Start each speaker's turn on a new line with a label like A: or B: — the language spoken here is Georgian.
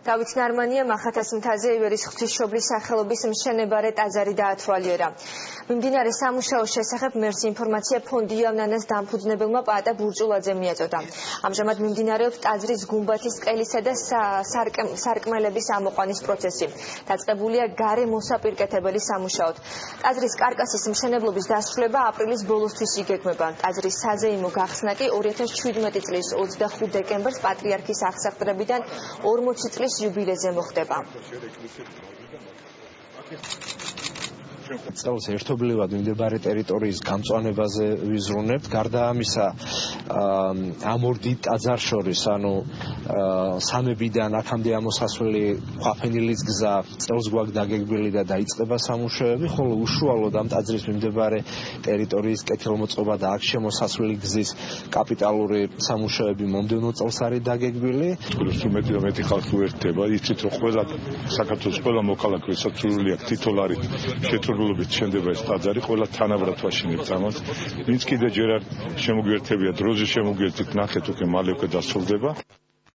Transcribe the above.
A: დავით ნარმანია მახათას მთაზე ივერის ღვთისმშობლის სახელობის მშენებარე ტაძარი დაათვალიერა. მიმდინარე სამუშაოს შესახებ მერს ინფორმაცია ფონდი იავნანას დამფუძნებელმა პაატა ბურჭულაძემ მიაწოდა. ამჟამად მიმდინარეობს ტაძრის გუმბათის ყელისა და სარკმელების ამოყვანის პროცესი. დაწყებულია გარე მოსაპირკეთებელი სამუშაოდ. ტაძრის კარკასის მშენებლობის დასრულება აპრილის ბოლოსთვის იგეგმება. ტაძრის საზეიმო გახსნა კი 2017 წლის 25 დეკემბერს პატრიარქის აღსაყდრებიდან 40 წლის იუბილეზე მოხდება.
B: წელს ერთობლივად მიმდებარე ტერიტორიის გამწვანებაზე ვიზრუნებთ. გარდა ამისა, ამ ორ დიდ ტაძარს შორის, ანუ სამებიდან აქამდე ამოსასვლელი ქვაფენილის გზა წელს გვაქვს დაგეგმილი და დაიწყება სამუშაოები, ხოლო უშუალოდ ამ ტაძრის მიმდებარე ტერიტორიის კეთილმოწყობა და აქ შემოსასვლელი გზის კაპიტალური სამუშაოები მომდევნო წელს არის დაგეგმილი.
C: მეტი და მეტი ხალხი უერთდება, იცით რომ ყველა საქართველოს ყველა მოქალაქე ვისაც აქვს თითოეული შეთანხმებით შენდება ეს ტაძარი, ყველა თანაბრად ვაშინებთ ამას. ვინც კიდე ჯერ არ შემოგვიერთებია დროზე შემოგვიერთით, ნახეთ უკვე მალე უკვე დასრულდება.